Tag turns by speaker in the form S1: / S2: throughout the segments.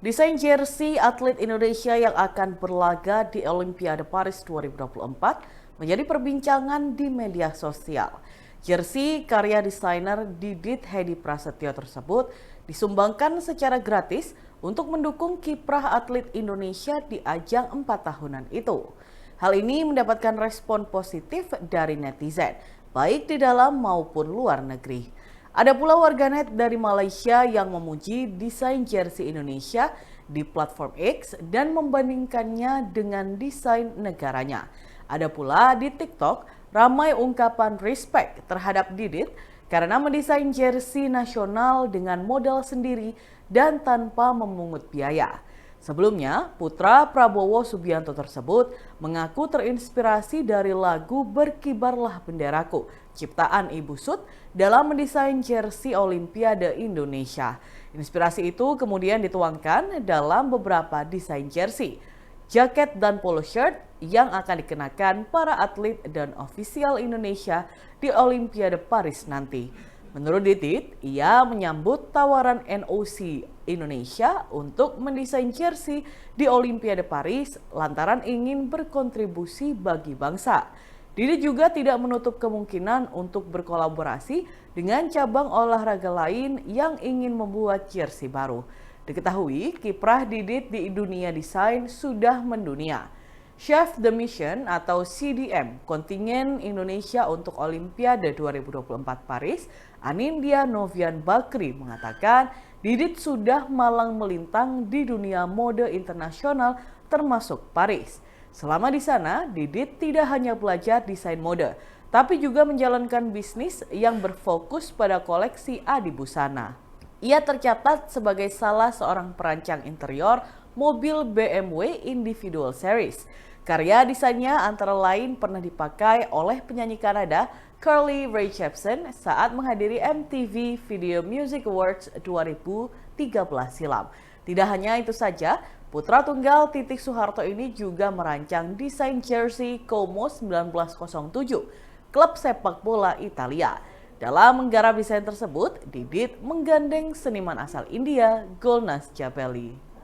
S1: Desain jersey atlet Indonesia yang akan berlaga di Olimpiade Paris 2024 menjadi perbincangan di media sosial. Jersey karya desainer Didit Hedi Prasetyo tersebut disumbangkan secara gratis untuk mendukung kiprah atlet Indonesia di ajang 4 tahunan itu. Hal ini mendapatkan respon positif dari netizen, baik di dalam maupun luar negeri. Ada pula warganet dari Malaysia yang memuji desain jersey Indonesia di platform X dan membandingkannya dengan desain negaranya. Ada pula di TikTok ramai ungkapan respect terhadap Didit karena mendesain jersey nasional dengan modal sendiri dan tanpa memungut biaya. Sebelumnya, putra Prabowo Subianto tersebut mengaku terinspirasi dari lagu Berkibarlah Benderaku, ciptaan Ibu Sud dalam mendesain jersey Olimpiade Indonesia. Inspirasi itu kemudian dituangkan dalam beberapa desain jersey, jaket dan polo shirt yang akan dikenakan para atlet dan ofisial Indonesia di Olimpiade Paris nanti. Menurut Didit, ia menyambut tawaran NOC Indonesia untuk mendesain jersey di Olimpiade Paris lantaran ingin berkontribusi bagi bangsa. Didit juga tidak menutup kemungkinan untuk berkolaborasi dengan cabang olahraga lain yang ingin membuat jersey baru. Diketahui, kiprah Didit di dunia desain sudah mendunia. Chef de Mission atau CDM kontingen Indonesia untuk Olimpiade 2024 Paris, Anindya Novian Bakri mengatakan Didit sudah malang melintang di dunia mode internasional termasuk Paris. Selama di sana, Didit tidak hanya belajar desain mode, tapi juga menjalankan bisnis yang berfokus pada koleksi adibusana. Ia tercatat sebagai salah seorang perancang interior mobil BMW Individual Series. Karya desainnya antara lain pernah dipakai oleh penyanyi Kanada Carly Rae Jepsen saat menghadiri MTV Video Music Awards 2013 silam. Tidak hanya itu saja, putra tunggal Titik Soeharto ini juga merancang desain jersey Como 1907, klub sepak bola Italia. Dalam menggarap desain tersebut, Didit menggandeng seniman asal India, Golnaz Jabeli.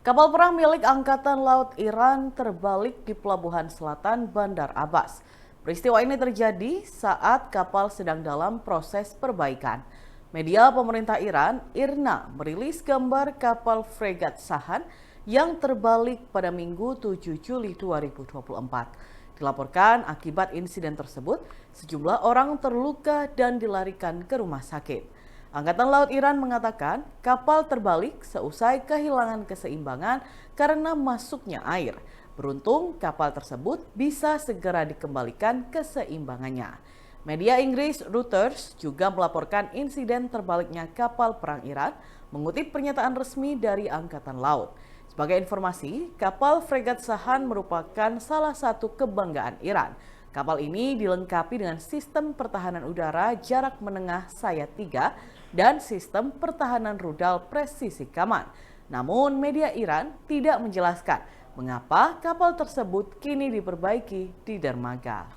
S1: Kapal perang milik Angkatan Laut Iran terbalik di Pelabuhan Selatan Bandar Abbas. Peristiwa ini terjadi saat kapal sedang dalam proses perbaikan. Media pemerintah Iran, IRNA, merilis gambar kapal fregat Sahan yang terbalik pada Minggu 7 Juli 2024. Dilaporkan akibat insiden tersebut, sejumlah orang terluka dan dilarikan ke rumah sakit. Angkatan Laut Iran mengatakan kapal terbalik seusai kehilangan keseimbangan karena masuknya air. Beruntung kapal tersebut bisa segera dikembalikan keseimbangannya. Media Inggris Reuters juga melaporkan insiden terbaliknya kapal perang Iran mengutip pernyataan resmi dari Angkatan Laut. Sebagai informasi, kapal fregat Sahan merupakan salah satu kebanggaan Iran. Kapal ini dilengkapi dengan sistem pertahanan udara jarak menengah sayap 3 dan sistem pertahanan rudal presisi Kaman. Namun media Iran tidak menjelaskan mengapa kapal tersebut kini diperbaiki di dermaga.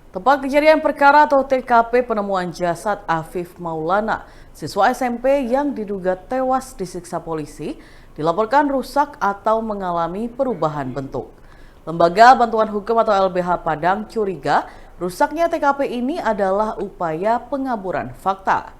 S1: Tempat kejadian perkara atau TKP penemuan jasad Afif Maulana, siswa SMP yang diduga tewas disiksa polisi, dilaporkan rusak atau mengalami perubahan bentuk. Lembaga Bantuan Hukum atau LBH Padang curiga rusaknya TKP ini adalah upaya pengaburan fakta.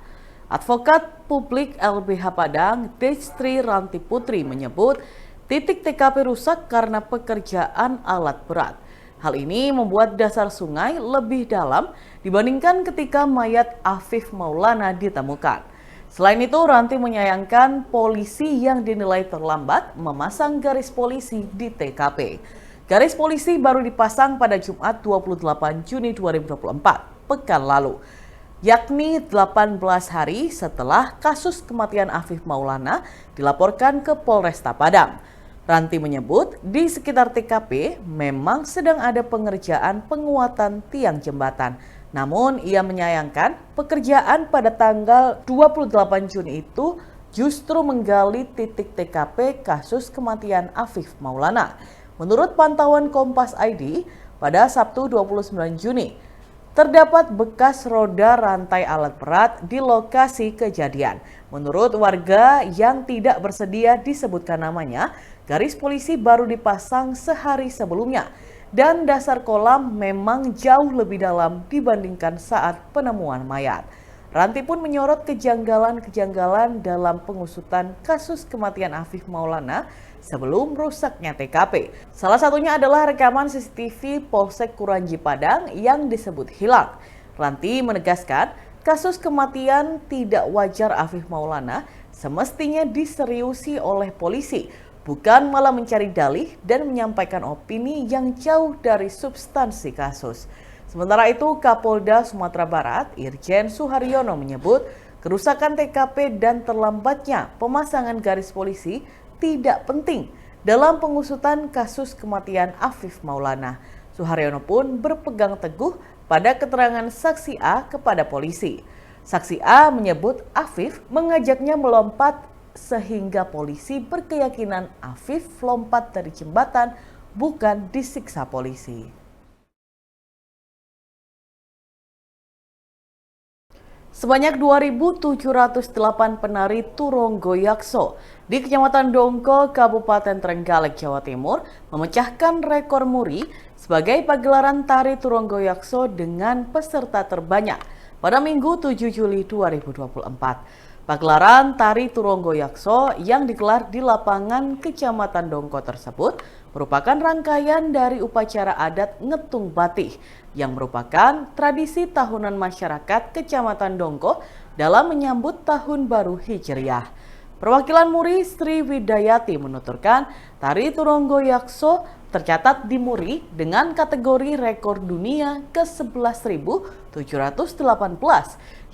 S1: Advokat Publik LBH Padang, Destri Ranti Putri menyebut titik TKP rusak karena pekerjaan alat berat. Hal ini membuat dasar sungai lebih dalam dibandingkan ketika mayat Afif Maulana ditemukan. Selain itu, Ranti menyayangkan polisi yang dinilai terlambat memasang garis polisi di TKP. Garis polisi baru dipasang pada Jumat 28 Juni 2024, pekan lalu, yakni 18 hari setelah kasus kematian Afif Maulana dilaporkan ke Polresta Padang. Ranti menyebut di sekitar TKP memang sedang ada pengerjaan penguatan tiang jembatan. Namun ia menyayangkan pekerjaan pada tanggal 28 Juni itu justru menggali titik TKP kasus kematian Afif Maulana. Menurut pantauan Kompas ID, pada Sabtu 29 Juni. Terdapat bekas roda rantai alat berat di lokasi kejadian. Menurut warga yang tidak bersedia disebutkan namanya, garis polisi baru dipasang sehari sebelumnya dan dasar kolam memang jauh lebih dalam dibandingkan saat penemuan mayat. Ranti pun menyorot kejanggalan-kejanggalan dalam pengusutan kasus kematian Afif Maulana sebelum rusaknya TKP. Salah satunya adalah rekaman CCTV Polsek Kuranji Padang yang disebut hilang. Ranti menegaskan kasus kematian tidak wajar Afif Maulana semestinya diseriusi oleh polisi, bukan malah mencari dalih dan menyampaikan opini yang jauh dari substansi kasus. Sementara itu, Kapolda Sumatera Barat, Irjen Suharyono menyebut kerusakan TKP dan terlambatnya pemasangan garis polisi tidak penting dalam pengusutan kasus kematian Afif Maulana. Suharyono pun berpegang teguh pada keterangan saksi A kepada polisi. Saksi A menyebut Afif mengajaknya melompat sehingga polisi berkeyakinan Afif lompat dari jembatan, bukan disiksa polisi. Sebanyak 2.708 penari Turonggoyakso di Kecamatan Dongko, Kabupaten Trenggalek, Jawa Timur memecahkan rekor muri sebagai pagelaran tari Turonggoyakso dengan peserta terbanyak pada Minggu 7 Juli 2024. Pagelaran tari Turonggoyakso yang digelar di lapangan Kecamatan Dongko tersebut merupakan rangkaian dari upacara adat Ngetung Batih yang merupakan tradisi tahunan masyarakat Kecamatan Dongko dalam menyambut Tahun Baru Hijriah. Perwakilan Muri Sri Widayati menuturkan tari Turonggoyakso tercatat di Muri dengan kategori rekor dunia ke-11.718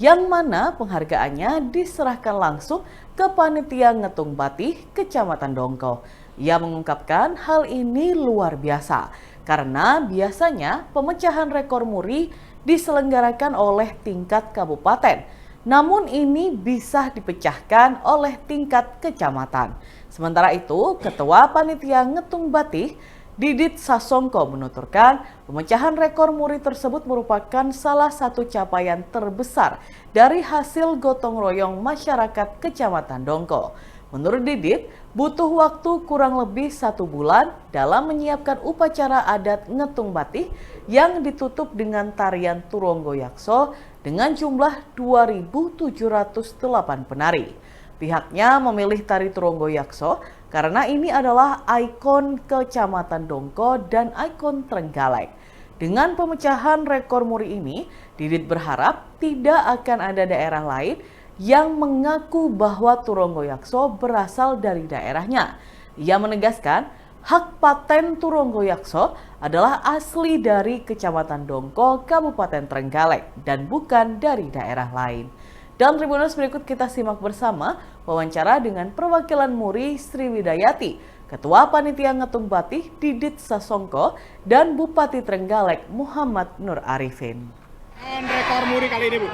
S1: yang mana penghargaannya diserahkan langsung ke Panitia Ngetung Batih Kecamatan Dongko. Ia mengungkapkan hal ini luar biasa karena biasanya pemecahan rekor muri diselenggarakan oleh tingkat kabupaten. Namun ini bisa dipecahkan oleh tingkat kecamatan. Sementara itu, Ketua Panitia Ngetung Batih Didit Sasongko menuturkan pemecahan rekor muri tersebut merupakan salah satu capaian terbesar dari hasil gotong royong masyarakat Kecamatan Dongko. Menurut Didit, butuh waktu kurang lebih 1 bulan dalam menyiapkan upacara adat Ngetung Batih yang ditutup dengan tarian Turonggoyakso dengan jumlah 2.708 penari. Pihaknya memilih tari Turonggoyakso karena ini adalah ikon Kecamatan Dongko dan ikon Trenggalek. Dengan pemecahan rekor muri ini, Didit berharap tidak akan ada daerah lain yang mengaku bahwa Turonggoyakso berasal dari daerahnya. Ia menegaskan hak paten Turonggoyakso adalah asli dari Kecamatan Dongko, Kabupaten Trenggalek dan bukan dari daerah lain. Dan Tribuners, berikut kita simak bersama wawancara dengan perwakilan Muri Sri Widayati, Ketua Panitia Ngetung Batih Didit Sasongko, dan Bupati Trenggalek Muhammad Nur Arifin.
S2: Rekor muri kali ini, Bu?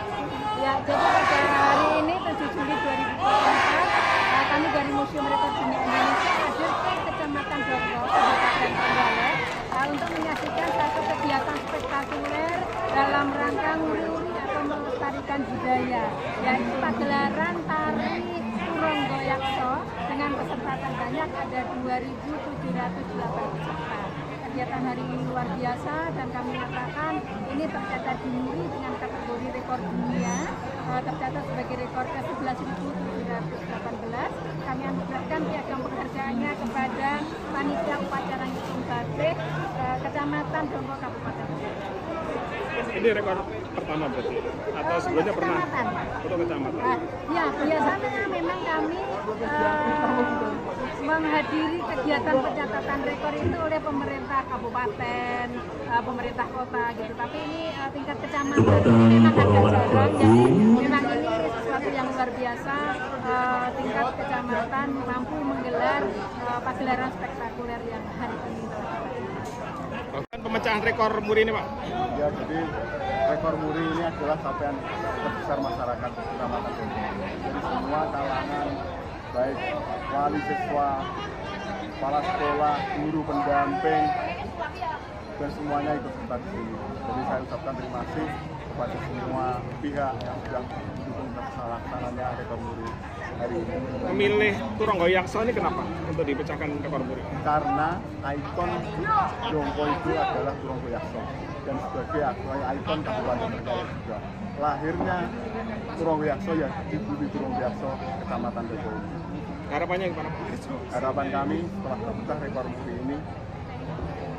S3: Ya, jadi pada hari ini 7 Juli 2024 kami dari Museum Rekor Dunia Indonesia hadir ke Kecamatan Dongko, Kabupaten Trenggalek untuk menyaksikan satu kegiatan spektakuler dalam rangka nguri-nguri atau melestarikan budaya, yaitu pagelaran tari Turonggoyakso dengan peserta terbanyak ada 2.708 peserta. Kegiatan hari ini luar biasa dan kami nyatakan ini tercatat di Muri dengan kategori rekor dunia, tercatat sebagai rekor ke-11.718. Kami anugerahkan piagam penghargaannya kepada Panitia Upacara Ngetung Batih Kecamatan Dongko, Kabupaten.
S2: Ini rekor pertama berarti? Atau sebelumnya pernah? Untuk kecamatan?
S3: Ya, biasanya memang kami menghadiri kegiatan pencatatan rekor itu oleh pemerintah kabupaten, pemerintah kota gitu. Tapi ini tingkat kecamatan memang agak jarang. Jadi memang ini sesuatu yang luar biasa. Tingkat kecamatan mampu menggelar pagelaran spektakuler yang hari ini.
S2: Pemecahan rekor muri ini, Pak?
S4: Ya, jadi rekor muri ini adalah capaian terbesar masyarakat Kecamatan Dongko. Jadi semua kalangan, baik wali siswa, kepala sekolah, guru pendamping, dan semuanya ikut serta di sini. Jadi saya ucapkan terima kasih kepada semua pihak yang sudah mendukung terlaksananya rekor muri hari ini.
S2: Memilih Turangga Yaksa ini kenapa untuk dipecahkan rekor muri?
S4: Karena ikon Dongko itu adalah Turangga Yaksa dan sebagai ikon Kabupaten Trenggalek juga. Lahirnya Turangga Yaksa ya di bumi Turangga Yaksa, Kecamatan Dongko ini.
S2: Harapannya gimana?
S4: Harapan kami setelah terpecah rekor muri ini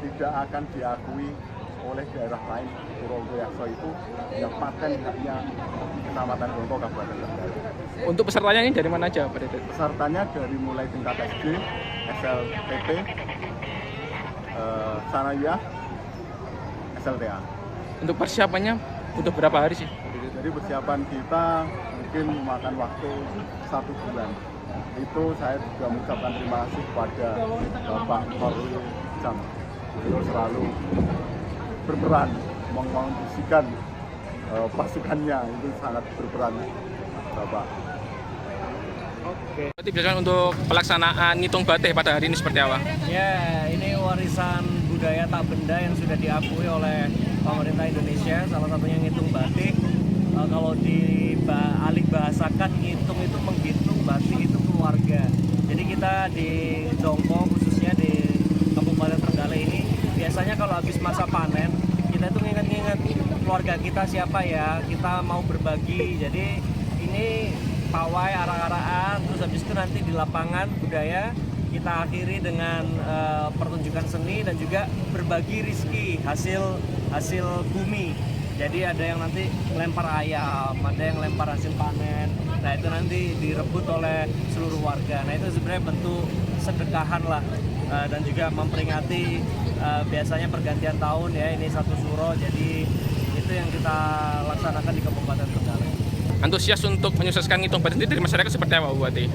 S4: tidak akan diakui oleh daerah lain. Turangga Yaksa itu yang paten haknya Kecamatan Dongko, Kabupaten Trenggalek.
S5: Untuk pesertanya ini dari mana aja Pak Dede?
S4: Pesertanya dari mulai tingkat SD, SLTP, Sanawiyah, SLTA.
S5: Untuk persiapannya butuh berapa hari sih?
S4: Jadi persiapan kita mungkin memakan waktu 1 bulan. Itu saya juga mengucapkan terima kasih kepada Bapak Korwil Jam. Beliau selalu berperan mengkondisikan pasukannya, itu sangat berperan Bapak.
S2: Oke.
S5: Berarti biasanya untuk pelaksanaan ngitung batik pada hari ini seperti apa?
S6: Ya, ini warisan budaya tak benda yang sudah diakui oleh pemerintah Indonesia. Salah satunya ngitung batik. Kalau alih bahasakan ngitung itu menghitung, batik itu keluarga. Jadi kita di Dongko khususnya di Kabupaten Trenggalek ini biasanya kalau habis masa panen kita itu nginget-nginget keluarga kita siapa ya, kita mau berbagi. Jadi ini pawai arak-arakan, terus habis itu nanti di lapangan budaya kita akhiri dengan pertunjukan seni dan juga berbagi rizki hasil bumi. Jadi ada yang nanti lempar ayam, ada yang lempar hasil panen. Nah itu nanti direbut oleh seluruh warga. Nah itu sebenarnya bentuk sedekahan lah, dan juga memperingati biasanya pergantian tahun ya, ini satu suro. Jadi itu yang kita laksanakan di Kabupaten Trenggalek.
S5: Antusias untuk menyukseskan ngitung batik dari masyarakat seperti apa Bu Bupati?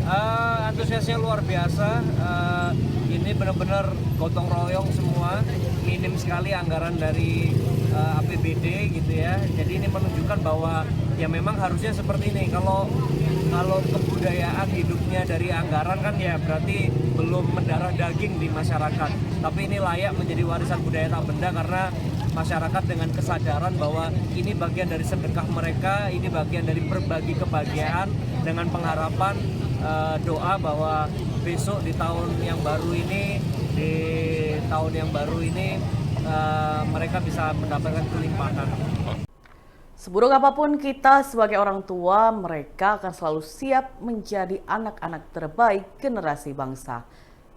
S6: Antusiasnya luar biasa. Ini benar-benar gotong royong semua, minim sekali anggaran dari APBD gitu ya. Jadi ini menunjukkan bahwa ya memang harusnya seperti ini. Kalau kebudayaan hidupnya dari anggaran kan ya berarti belum mendarah daging di masyarakat. Tapi ini layak menjadi warisan budaya tak benda karena masyarakat dengan kesadaran bahwa ini bagian dari sedekah mereka, ini bagian dari berbagi kebahagiaan dengan pengharapan doa bahwa besok di tahun yang baru ini, mereka bisa mendapatkan kelimpahan.
S1: Seburuk apapun kita sebagai orang tua, mereka akan selalu siap menjadi anak-anak terbaik generasi bangsa.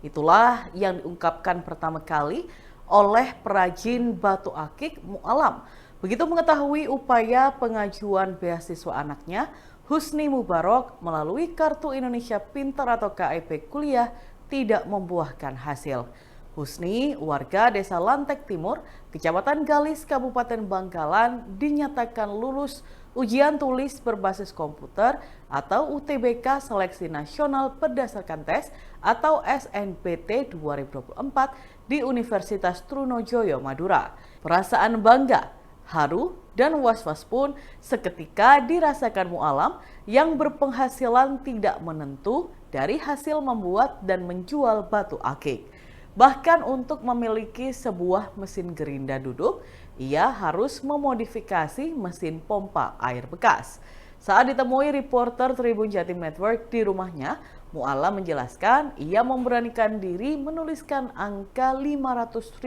S1: Itulah yang diungkapkan pertama kali oleh perajin batu akik Mu'alam. Begitu mengetahui upaya pengajuan beasiswa anaknya, Husni Mubarok melalui Kartu Indonesia Pintar atau KIP kuliah tidak membuahkan hasil. Husni, warga Desa Lantek Timur, Kecamatan Galis, Kabupaten Bangkalan, dinyatakan lulus ujian tulis berbasis komputer atau UTBK Seleksi Nasional berdasarkan tes atau SNBT 2024 di Universitas Trunojoyo, Madura. Perasaan bangga, haru, dan was-was pun seketika dirasakan Mu'alam yang berpenghasilan tidak menentu dari hasil membuat dan menjual batu akik. Bahkan untuk memiliki sebuah mesin gerinda duduk, ia harus memodifikasi mesin pompa air bekas. Saat ditemui reporter Tribun Jatim Network di rumahnya, Mu'alam menjelaskan ia memberanikan diri menuliskan angka Rp500.000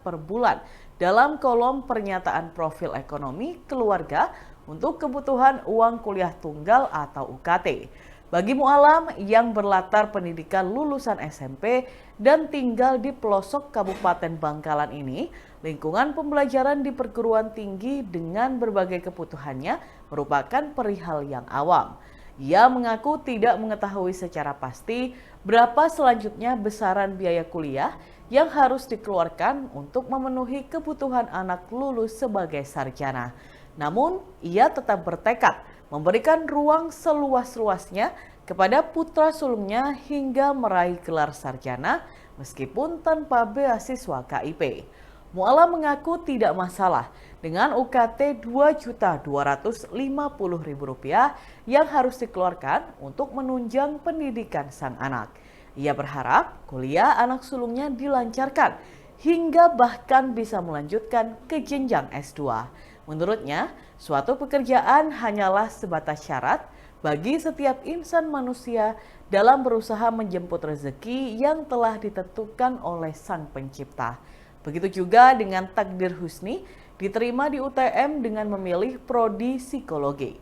S1: per bulan dalam kolom pernyataan profil ekonomi keluarga untuk kebutuhan uang kuliah tunggal atau UKT. Bagi Mu'alam yang berlatar pendidikan lulusan SMP dan tinggal di pelosok Kabupaten Bangkalan ini, lingkungan pembelajaran di perguruan tinggi dengan berbagai kebutuhannya merupakan perihal yang awam. Ia mengaku tidak mengetahui secara pasti berapa selanjutnya besaran biaya kuliah yang harus dikeluarkan untuk memenuhi kebutuhan anak lulus sebagai sarjana. Namun, ia tetap bertekad memberikan ruang seluas-luasnya kepada putra sulungnya hingga meraih gelar sarjana meskipun tanpa beasiswa KIP. Mu'alam mengaku tidak masalah dengan UKT Rp2.250.000 yang harus dikeluarkan untuk menunjang pendidikan sang anak. Ia berharap kuliah anak sulungnya dilancarkan hingga bahkan bisa melanjutkan ke jenjang S2. Menurutnya, suatu pekerjaan hanyalah sebatas syarat bagi setiap insan manusia dalam berusaha menjemput rezeki yang telah ditentukan oleh Sang Pencipta. Begitu juga dengan takdir Husni, diterima di UTM dengan memilih prodi psikologi.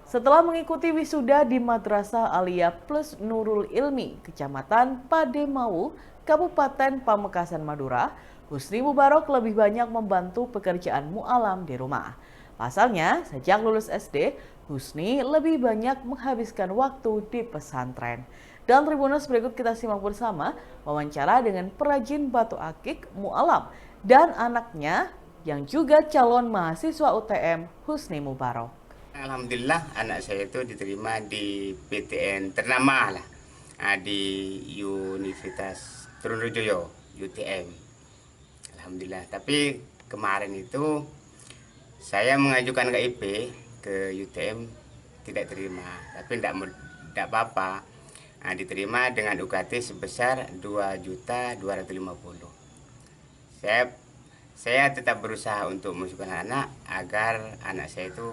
S1: Setelah mengikuti wisuda di Madrasah Aliyah Plus Nurul Ilmi, Kecamatan Pademau, Kabupaten Pamekasan, Madura, Husni Mubarok lebih banyak membantu pekerjaan mu'alam di rumah. Pasalnya, sejak lulus SD, Husni lebih banyak menghabiskan waktu di pesantren. Dan Tribuners, berikut kita simak bersama wawancara dengan perajin batu akik mu'alam dan anaknya yang juga calon mahasiswa UTM, Husni Mubarok.
S7: Alhamdulillah anak saya itu diterima di PTN ternama lah, di Universitas Trunojoyo UTM. Alhamdulillah. Tapi kemarin itu saya mengajukan KIP ke UTM tidak terima, tapi tidak apa-apa. Diterima dengan UKT sebesar 2.250.000. Saya tetap berusaha untuk memasukkan anak agar anak saya itu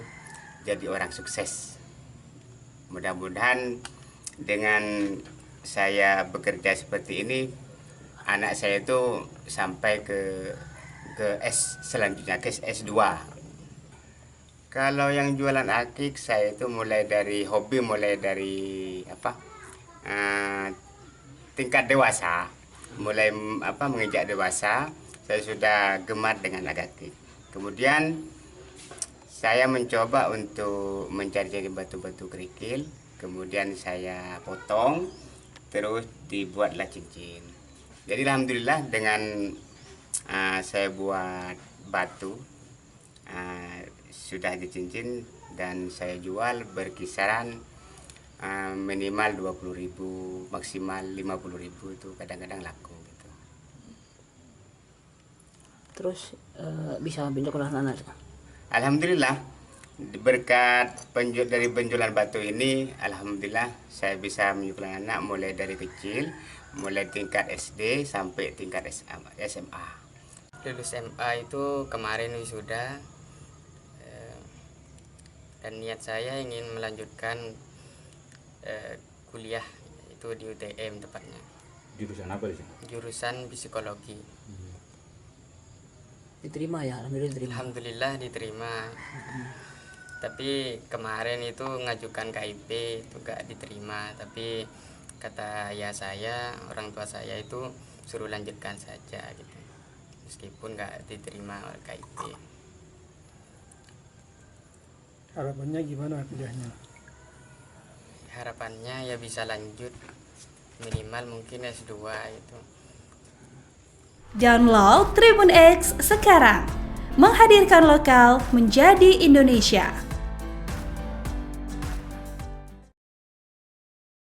S7: jadi orang sukses. Mudah-mudahan dengan saya bekerja seperti ini, anak saya itu sampai ke selanjutnya ke S2. Kalau yang jualan akik, saya itu mulai dari hobi, mulai dari tingkat dewasa, mulai menginjak dewasa, saya sudah gemar dengan akik. Kemudian saya mencoba untuk mencari batu-batu kerikil, kemudian saya potong, terus dibuatlah cincin. Jadi alhamdulillah dengan saya buat batu, sudah dicincin dan saya jual berkisaran minimal 20.000, maksimal 50.000 itu kadang-kadang laku gitu.
S8: Terus bisa menyekolah anak?
S7: Alhamdulillah, berkat dari penjualan batu ini, alhamdulillah saya bisa menyekolahkan anak mulai dari kecil, mulai tingkat SD sampai tingkat SMA.
S9: Lulus SMA itu kemarin wisuda, dan niat saya ingin melanjutkan kuliah itu di UTM tepatnya.
S10: Jurusan apa sih?
S9: Jurusan psikologi.
S8: Diterima ya,
S9: Alhamdulillah diterima. Tapi kemarin itu ngajukan KIP itu gak diterima, tapi kata ayah saya, orang tua saya itu suruh lanjutkan saja gitu, meskipun gak diterima oleh KIP.
S2: Harapannya gimana kuliahnya?
S9: Harapannya ya bisa lanjut, minimal mungkin S2 itu.
S11: Download Tribun X sekarang, menghadirkan lokal menjadi Indonesia.